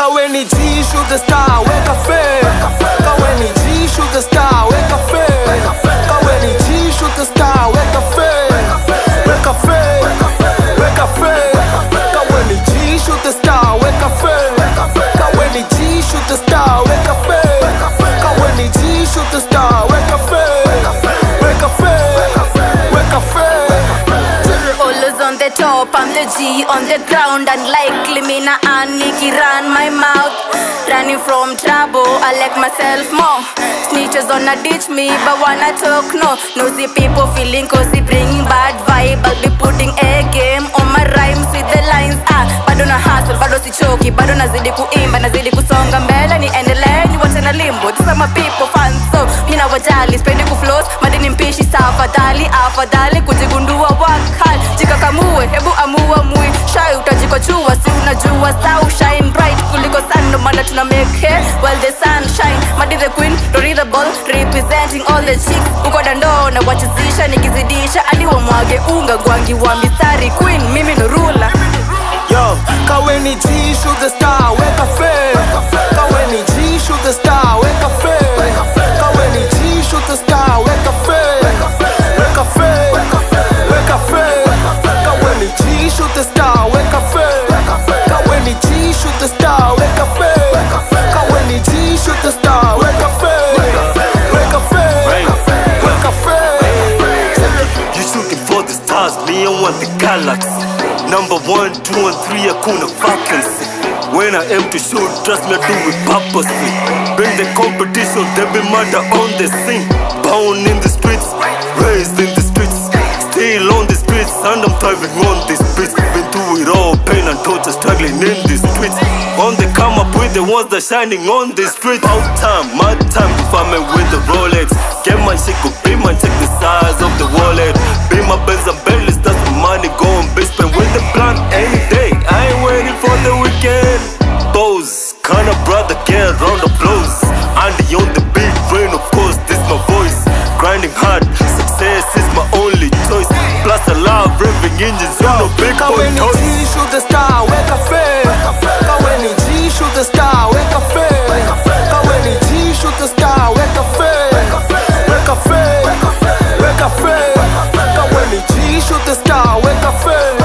Kaweni G, shoot the star, wake up fair. Kaweni G, shoot the star, wake up fair. Kaweni G, shoot the star, wake up fair. Wake up fair, wake up fair. Kaweni G, shoot the star, wake up fair. Kaweni G, shoot the star, wake up fair. Kaweni G, shoot the star, wake up fair. Wake up fair, wake up fair. Always on the top, I'm the G on the ground. Unlikely me na Aniki run my mouth. Running from trouble, I like myself more. Snitches wanna ditch me, but wanna talk no. Nosy people feeling cozy, bringing bad vibe. I'll be putting a game on my rhymes with the lines. Bado na hustle, bado si choki, bado nazidi kuimba, nazidi kusonga mbele, niendelee, niwache na limbo. These are my people fans, so mina wajali, spendi kufloat, madini mpishi afadhali, afadhali kujigundua wakal. Jikakamue, hebu amua mui, shy utajikochua, si unajua sao shine bright kuliko sun, no maana tuna make hair while the sun shine. Madi the queen, Rory the ball, representing all the chicks. Uko dando na wachizisha, nikizidisha ali wamwage unga, gwangi wa mistari queen, mimi no ruler. Yo, Kaweni G, shoot the star, wake up fair. Kaweni G, shoot the star, wake up fair. Kaweni G, shoot the star, wake up fair. Wake up fair, wake up fair. Kaweni G, shoot the star, wake up fair. Kaweni G, shoot the star, wake up fair. Kaweni G, shoot the star, wake up fair. Wake up fair, wake up fair. You shooting for the stars, me I want the galaxy. Number 1, 2 and 3, hakuna vacancy. When I aim to shoot, trust me, I do it purposely. Bring the competition, there be murder on the scene. Born in the streets, raised in the streets, still on the streets, and I'm thriving on these beats. Been through it all, pain and torture, struggling in the streets. On the come up with the ones that shining on the streets. Out time, my time, if I'm with the Rolex. Get my shit, go be my, check the size of the wallet. Be my Benz and Bentleys, that's the money going big. Spend with the plan any day, I ain't waiting for the weekend. Pose, kinda brother, get round applause. Andy on the beat, rain of course, this my voice. Grinding hard, success is my only choice. Plus I love revving engines, you know big boy toys. Kaweni G, shoot the star, wake up fair. Kaweni G, shoot the star, wake up fair. Kaweni G, shoot the star, wake up fair. Wake up fair, wake up fair. Kaweni G, shoot the star, wake up fair.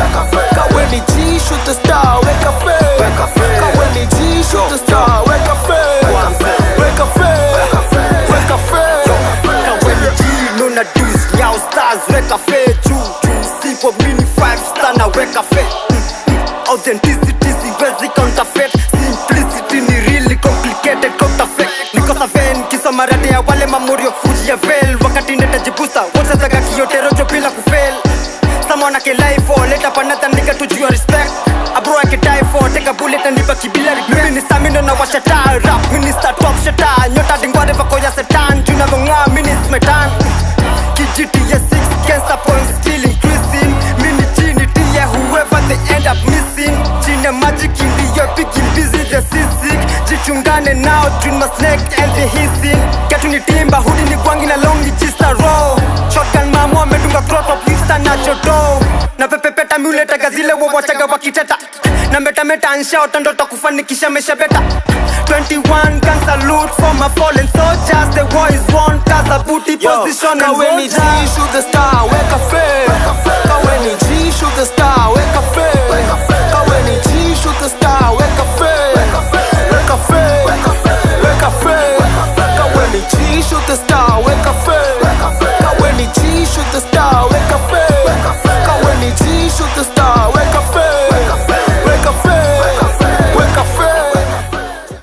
Kaweni G, shoot the star, wake up fair. Kaweni G, shoot the star, wake up fair. Wake up fair, wake up fair. Kaweni G, nuna dudes, nyao stars, wake up fair. Sipo mini 5 star na wake up fair. Authenticity siwezi counterfeit. Simplicity ni really complicated counterfeit. Niko safen kisoma rate ya wale mamurio fuji ya veil. Wakati netajibusta wote zaga kiyotero jo bila kufail. Someone ake life for leta panata nika tujua respect. A bro ake die for take a bullet and nipa kibila regret. Mimi ni stamina na washa taa rap minister top shata. Nyota dingware vako ya setan tuna monga minis metan. Kijiti ya 6 gangster points still increasing. Mini chini tia whoever they end up missing. China magic in the picking busy the sisik. Jichungane now dream my snake and the hissing. Ketu ni timba hudi ni gwangi na longi chista raw. Shotgun mamu amedunga crop up lifta na chodo. Na pepepeta miuleta gazile wawachaga wakiteta. Na meta ansha otandoto kufanikisha mesha beta. 21 guns salute for my fallen soldiers. The war is won, cause a booty position and Kaweni G, shoot the star, wake up fair.